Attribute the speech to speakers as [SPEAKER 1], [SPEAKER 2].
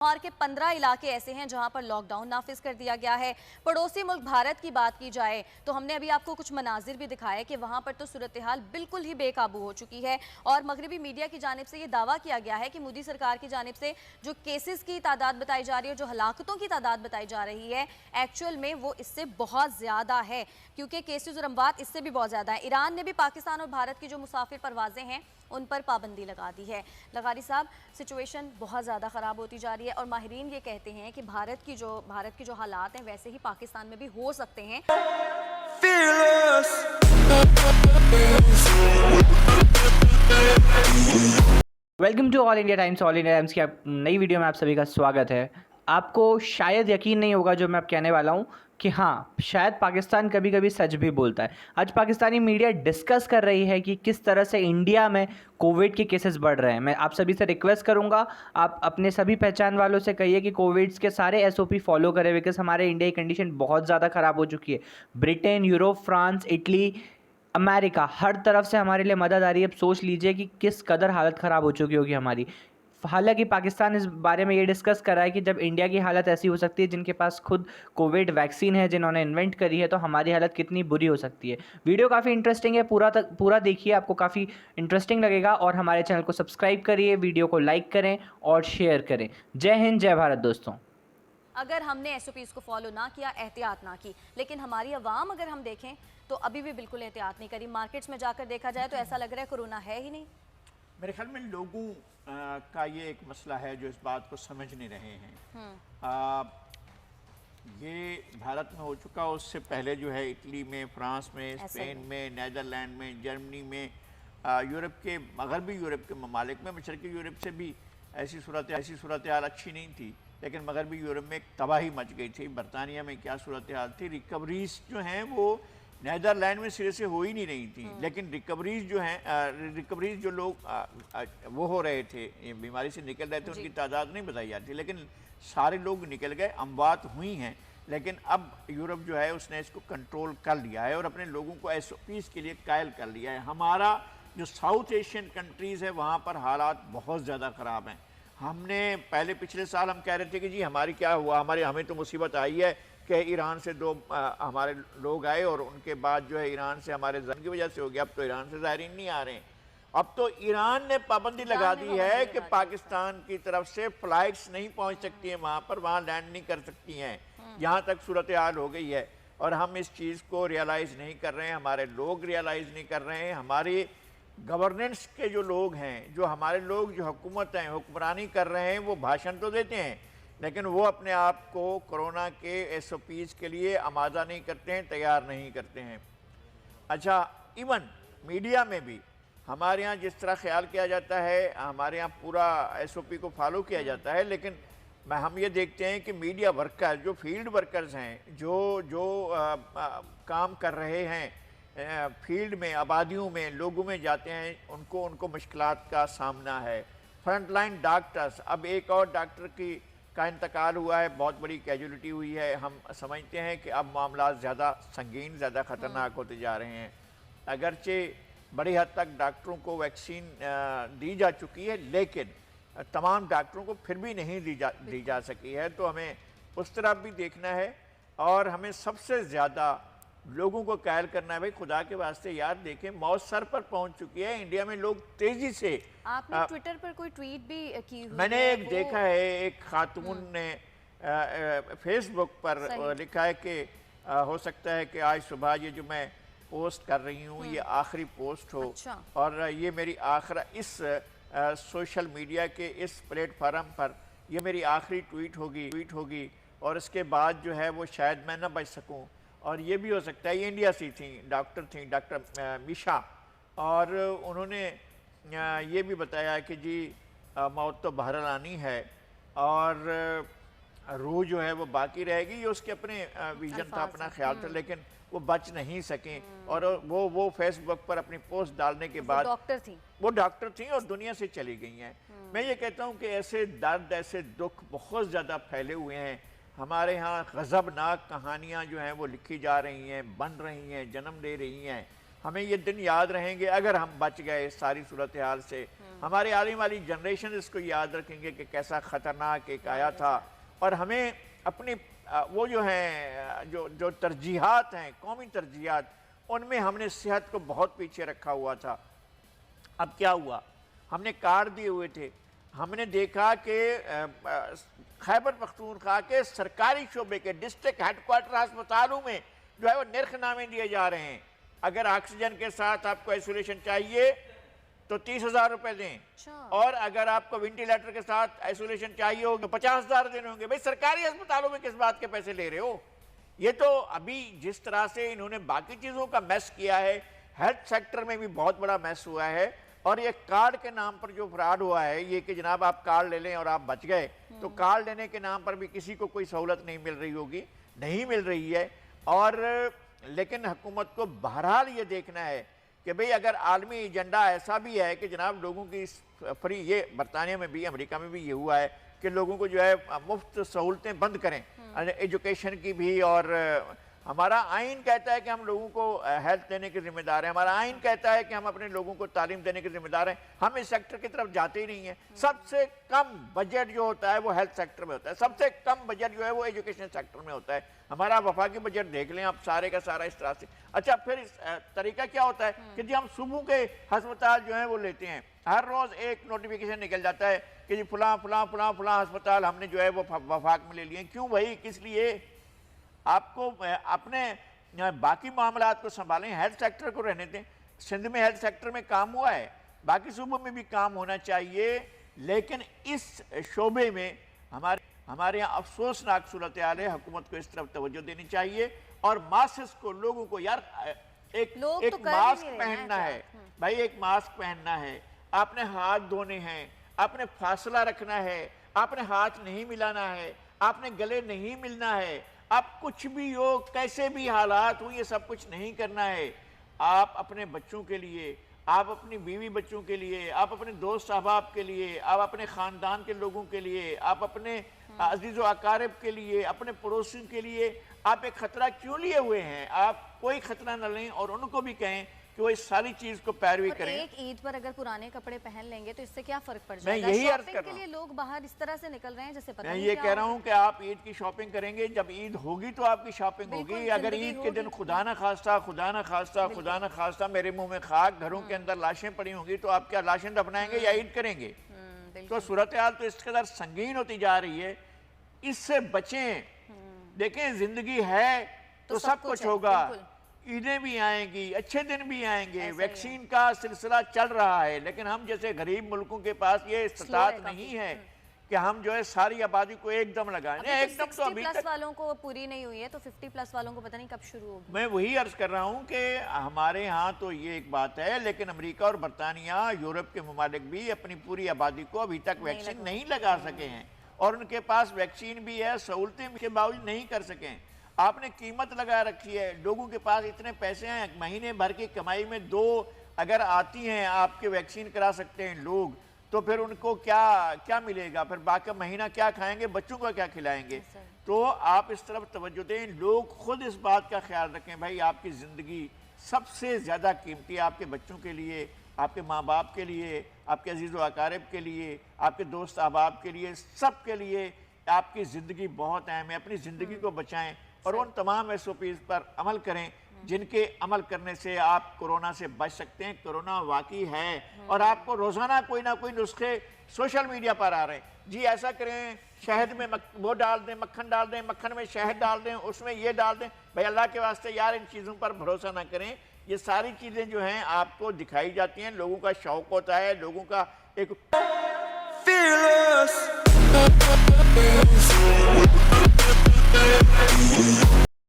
[SPEAKER 1] और के 15 इलाके ऐसे हैं जहां पर लॉकडाउन नाफिज कर दिया गया है। पड़ोसी मुल्क भारत की बात की जाए तो हमने अभी आपको कुछ मनाजिर भी दिखाए कि वहां पर तो सूरत हाल बिल्कुल ही बेकाबू हो चुकी है और मगरबी मीडिया की जानिब से ये दावा किया गया है कि मोदी सरकार की जानिब से जो केसेस की तादाद बताई जा रही है, जो हलाकतों की तादाद बताई जा रही है, एक्चुअल में वो इससे बहुत ज़्यादा है, क्योंकि केसेस और अमवात इससे भी बहुत ज़्यादा है। ईरान ने भी पाकिस्तान और भारत की जो मुसाफिर परवाजें हैं उन पर पाबंदी लगा दी है। लगारी साहब, सिचुएशन बहुत ज़्यादा ख़राब होती जा रही है और माहिरीन ये कहते हैं कि भारत की जो हालात हैं वैसे ही पाकिस्तान में भी हो सकते हैं।
[SPEAKER 2] Welcome to all India Times. All India Times की नई वीडियो में आप सभी का स्वागत है। आपको शायद यकीन नहीं होगा जो मैं अब कहने वाला हूँ कि हाँ, शायद पाकिस्तान कभी कभी सच भी बोलता है। आज पाकिस्तानी मीडिया डिस्कस कर रही है कि किस तरह से इंडिया में कोविड के केसेस बढ़ रहे हैं। मैं आप सभी से रिक्वेस्ट करूंगा, आप अपने सभी पहचान वालों से कहिए कि कोविड के सारे एसओपी फॉलो करें, बिकॉज हमारे इंडिया की कंडीशन बहुत ज़्यादा ख़राब हो चुकी है। Britain, Europe, France, Italy, America, हर तरफ से हमारे लिए मदद आ रही है। अब सोच लीजिए कि किस कदर हालत ख़राब हो चुकी होगी हमारी। हालांकि पाकिस्तान इस बारे में ये डिस्कस कर रहा है कि जब इंडिया की हालत ऐसी हो सकती है, जिनके पास खुद कोविड वैक्सीन है, जिन्होंने इन्वेंट करी है, तो हमारी हालत कितनी बुरी हो सकती है। वीडियो काफ़ी इंटरेस्टिंग है, पूरा देखिए, आपको काफ़ी इंटरेस्टिंग लगेगा। और हमारे चैनल को सब्सक्राइब करिए, वीडियो को लाइक करें और शेयर करें। जय हिंद, जय भारत दोस्तों।
[SPEAKER 1] अगर हमने एसओपीज को फॉलो ना किया, एहतियात ना की, लेकिन हमारी अवाम अगर हम देखें तो अभी भी बिल्कुल एहतियात नहीं करी। मार्केट्स में जाकर देखा जाए तो ऐसा लग रहा है कोरोना है ही नहीं।
[SPEAKER 3] मेरे ख्याल में लोगों का ये एक मसला है जो इस बात को समझ नहीं रहे हैं। ये भारत में हो चुका, उससे पहले जो है इटली में, फ्रांस में, स्पेन में, नीदरलैंड में, जर्मनी में, यूरोप के मगरबी यूरोप के ममालिक में, मशरक़ी यूरोप से भी ऐसी सूरत हाल अच्छी नहीं थी, लेकिन मगरबी यूरोप में एक तबाही मच गई थी। बरतानिया में क्या सूरत हाल थी, रिकवरीज जो हैं वो नीदरलैंड में सिरे से हो ही नहीं रही थी, लेकिन रिकवरीज जो लोग वो हो रहे थे, बीमारी से निकल रहे थे, उनकी तादाद नहीं बताई जाती, लेकिन सारे लोग निकल गए, अमवात हुई हैं। लेकिन अब यूरोप जो है उसने इसको कंट्रोल कर लिया है और अपने लोगों को एसओपीज़ के लिए कायल कर लिया है। हमारा जो साउथ एशियन कंट्रीज़ है वहाँ पर हालात बहुत ज़्यादा ख़राब हैं। हमने पिछले साल हम कह रहे थे कि जी हमारी क्या हुआ, हमें तो मुसीबत आई है कि ईरान से दो हमारे लोग आए और उनके बाद जो है ईरान से हमारे ज़हन की वजह से हो गया। अब तो ईरान से ज़ायरीन नहीं आ रहे हैं। अब तो ईरान ने पाबंदी लगा दी है कि पाकिस्तान की तरफ से फ़्लाइट्स नहीं पहुंच सकती हैं वहाँ पर, वहाँ लैंड नहीं कर सकती हैं। यहाँ तक सूरत हाल हो गई है और हम इस चीज़ को रियलाइज़ नहीं कर रहे हैं, हमारे लोग रियलाइज़ नहीं कर रहे हैं। हमारी गवर्नेंस के जो लोग हैं, जो हमारे लोग जो हुकूमत हैं, हुक्मरानी कर रहे हैं, वो भाषण तो देते हैं लेकिन वो अपने आप को कोरोना के एसओपीज़ के लिए आमादा नहीं करते हैं, तैयार नहीं करते हैं। अच्छा, इवन मीडिया में भी हमारे यहाँ जिस तरह ख्याल किया जाता है, हमारे यहाँ पूरा एसओपी को फॉलो किया जाता है, लेकिन हम ये देखते हैं कि मीडिया वर्कर, जो फील्ड वर्कर्स हैं, जो काम कर रहे हैं फील्ड में, आबादियों में, लोगों में जाते हैं, उनको मुश्किलात का सामना है। फ्रंटलाइन डॉक्टर्स, अब एक और डॉक्टर का इंतकाल हुआ है, बहुत बड़ी कैजुअलिटी हुई है। हम समझते हैं कि अब मामला ज़्यादा संगीन, ज़्यादा ख़तरनाक होते जा रहे हैं। अगरचे बड़ी हद तक डॉक्टरों को वैक्सीन दी जा चुकी है, लेकिन तमाम डॉक्टरों को फिर भी नहीं दी जा सकी है, तो हमें उस तरफ भी देखना है। और हमें सबसे ज़्यादा लोगों को कायल करना है, भाई खुदा के वास्ते यार देखें, मौत सर पर पहुंच चुकी है। इंडिया में लोग तेजी से,
[SPEAKER 1] आपने ट्विटर पर कोई ट्वीट भी की हुई
[SPEAKER 3] मैंने एक देखा है, एक खातून ने फेसबुक पर लिखा है कि हो सकता है कि आज सुबह ये जो मैं पोस्ट कर रही हूँ ये आखिरी पोस्ट हो।
[SPEAKER 1] अच्छा।
[SPEAKER 3] और ये मेरी आखिरी इस सोशल मीडिया के इस प्लेटफार्म पर ये मेरी आखिरी ट्वीट होगी और इसके बाद जो है वो शायद मैं ना बच सकूँ। और ये भी हो सकता है, ये इंडिया से थी, डॉक्टर मीशा, और उन्होंने ये भी बताया कि जी मौत तो बहरहाल आनी है और रूह जो है वो बाकी रहेगी। ये उसके अपने विजन था, अपना ख्याल था, लेकिन वो बच नहीं सकें। और वो फेसबुक पर अपनी पोस्ट डालने के बाद वो डॉक्टर थी और दुनिया से चली गई हैं। मैं ये कहता हूँ कि ऐसे दर्द, ऐसे दुख बहुत ज़्यादा फैले हुए हैं। हमारे यहाँ गज़बनाक कहानियाँ जो हैं वो लिखी जा रही हैं, बन रही हैं, जन्म ले रही हैं। ہمیں یہ دن یاد رہیں گے اگر ہم بچ گئے ساری صورتحال سے. ہماری آنے والی جنریشن اس کو یاد رکھیں گے کہ کیسا خطرناک ایک آیا تھا. اور ہمیں اپنی وہ جو ہیں جو ترجیحات ہیں قومی ترجیحات, ان میں ہم نے صحت کو بہت پیچھے رکھا ہوا تھا. اب کیا ہوا, ہم نے کارڈ دیے ہوئے تھے, ہم نے دیکھا کہ خیبر پختونخوا کے سرکاری شعبے کے ڈسٹرکٹ ہیڈ کوارٹر ہسپتالوں میں جو ہے وہ نرخ نامے دیے جا رہے ہیں. اگر آکسیجن کے ساتھ آپ کو آئسولیشن چاہیے تو 30,000 روپے دیں, اور اگر آپ کو وینٹیلیٹر کے ساتھ آئسولیشن چاہیے ہوگا 50,000 دینے ہوں گے. بھئی سرکاری ہسپتالوں میں کس بات کے پیسے لے رہے ہو؟ یہ تو ابھی جس طرح سے انہوں نے باقی چیزوں کا میس کیا ہے, ہیلتھ سیکٹر میں بھی بہت بڑا میس ہوا ہے. اور یہ کارڈ کے نام پر جو فراڈ ہوا ہے, یہ کہ جناب آپ کارڈ لے لیں اور آپ بچ گئے, تو کارڈ لینے کے نام پر بھی کسی کو کوئی سہولت نہیں مل رہی ہوگی, نہیں مل رہی ہے. اور لیکن حکومت کو بہرحال یہ دیکھنا ہے کہ بھئی اگر عالمی ایجنڈا ایسا بھی ہے کہ جناب لوگوں کی فری, یہ برطانیہ میں بھی امریکہ میں بھی یہ ہوا ہے کہ لوگوں کو جو ہے مفت سہولتیں بند کریں, ایجوکیشن کی بھی. اور ہمارا آئین کہتا ہے کہ ہم لوگوں کو ہیلتھ دینے کے ذمہ دار ہیں, ہمارا آئین کہتا ہے کہ ہم اپنے لوگوں کو تعلیم دینے کے ذمہ دار ہیں. ہم اس سیکٹر کی طرف جاتے ہی نہیں ہیں. سب سے کم بجٹ جو ہوتا ہے وہ ہیلتھ سیکٹر میں ہوتا ہے, سب سے کم بجٹ جو ہے وہ ایجوکیشن سیکٹر میں ہوتا ہے. ہمارا وفاقی بجٹ دیکھ لیں آپ سارے کا سارا اس طرح سے. اچھا پھر طریقہ کیا ہوتا ہے کہ جی ہم صوبوں کے ہسپتال جو ہیں وہ لیتے ہیں, ہر روز ایک نوٹیفیکیشن نکل جاتا ہے کہ جی فلاں فلاں فلاں فلاں ہسپتال ہم نے جو ہے وہ وفاق میں لے لیے. کیوں بھائی, کس لیے؟ آپ کو اپنے باقی معاملات کو سنبھالیں, ہیلتھ سیکٹر کو رہنے دیں. سندھ میں ہیلتھ سیکٹر میں کام ہوا ہے, باقی صوبوں میں بھی کام ہونا چاہیے, لیکن اس شعبے میں ہمارے یہاں افسوسناک صورتحال ہے. حکومت کو اس طرف توجہ دینی چاہیے, اور ماسس کو, لوگوں کو یار ایک ماسک پہننا ہے بھائی, ایک ماسک پہننا ہے, آپ نے ہاتھ دھونے ہیں, آپ نے فاصلہ رکھنا ہے, آپ نے ہاتھ نہیں ملانا ہے, آپ نے گلے نہیں ملنا ہے, آپ کچھ بھی ہو کیسے بھی حالات ہو یہ سب کچھ نہیں کرنا ہے. آپ اپنے بچوں کے لیے, آپ اپنی بیوی بچوں کے لیے, آپ اپنے دوست احباب کے لیے, آپ اپنے خاندان کے لوگوں کے لیے, آپ اپنے عزیز و اقارب کے لیے, اپنے پڑوسیوں کے لیے آپ ایک خطرہ کیوں لیے ہوئے ہیں؟ آپ کوئی خطرہ نہ لیں اور ان کو بھی کہیں کہ وہ اس ساری چیز کو پیروی کریں.
[SPEAKER 1] ایک عید پر اگر پرانے کپڑے پہن لیں گے تو اس سے کیا فرق پڑ جائے گا؟
[SPEAKER 3] میں یہی عرض کر
[SPEAKER 1] شاپنگ کے لیے لوگ باہر اس طرح سے نکل رہے ہیں جیسے پتہ
[SPEAKER 3] میں
[SPEAKER 1] نہیں
[SPEAKER 3] یہ
[SPEAKER 1] کیا
[SPEAKER 3] کہہ رہا ہوں کہ آپ عید کی شاپنگ کریں گے, جب عید ہوگی تو آپ کی شاپنگ ہوگی. اگر عید کے دن خدا نہ خواستہ میرے منہ میں خاک, گھروں کے اندر لاشیں پڑی ہوں گی, تو آپ کیا لاشیں دفنائیں گے یا عید کریں گے؟ تو صورتحال تو اس قدر سنگین ہوتی جا رہی ہے, اس سے بچیں. دیکھیں زندگی ہے تو سب کچھ ہوگا, عیدیں بھی آئیں گی, اچھے دن بھی آئیں گے, ویکسین کا سلسلہ چل رہا ہے, لیکن ہم جیسے غریب ملکوں کے پاس یہ استطاعت نہیں ہے کہ ہم جو ہے ساری آبادی کو ایک دم لگائیں. ایک دم تو ابھی
[SPEAKER 1] 60 پلس والوں کو پوری نہیں ہوئی ہے, تو 50 پلس والوں کو پتہ نہیں کب شروع ہوگی.
[SPEAKER 3] میں وہی عرض کر رہا ہوں کہ ہمارے ہاں تو یہ ایک بات ہے, لیکن امریکہ اور برطانیہ, یورپ کے ممالک بھی اپنی پوری آبادی کو ابھی تک ویکسین نہیں لگا سکے ہیں, اور ان کے پاس ویکسین بھی ہے, سہولتیں کے باوجود نہیں کر سکیں. آپ نے قیمت لگا رکھی ہے, لوگوں کے پاس اتنے پیسے ہیں, مہینے بھر کی کمائی میں 2 اگر آتی ہیں آپ کے ویکسین کرا سکتے ہیں لوگ, تو پھر ان کو کیا ملے گا؟ پھر باقی مہینہ کیا کھائیں گے, بچوں کو کیا کھلائیں گے؟ تو آپ اس طرف توجہ دیں, لوگ خود اس بات کا خیال رکھیں. بھائی آپ کی زندگی سب سے زیادہ قیمتی ہے, آپ کے بچوں کے لیے, آپ کے ماں باپ کے لیے, آپ کے عزیز و اقارب کے لیے, آپ کے دوست احباب کے لیے, سب کے لیے آپ کی زندگی بہت اہم ہے. اپنی زندگی کو بچائیں اور ان تمام SOPs پر عمل کریں جن کے عمل کرنے سے آپ کورونا سے بچ سکتے ہیں. کورونا واقعی ہے, اور آپ کو روزانہ کوئی نہ کوئی نسخے سوشل میڈیا پر آ رہے ہیں. جی ایسا کریں, شہد میں وہ ڈال دیں, مکھن ڈال دیں, مکھن میں شہد ڈال دیں, اس میں یہ ڈال دیں. بھائی اللہ کے واسطے یار ان چیزوں پر بھروسہ نہ کریں. یہ ساری چیزیں جو ہیں آپ کو دکھائی جاتی ہیں, لوگوں کا شوق ہوتا ہے, لوگوں کا ایک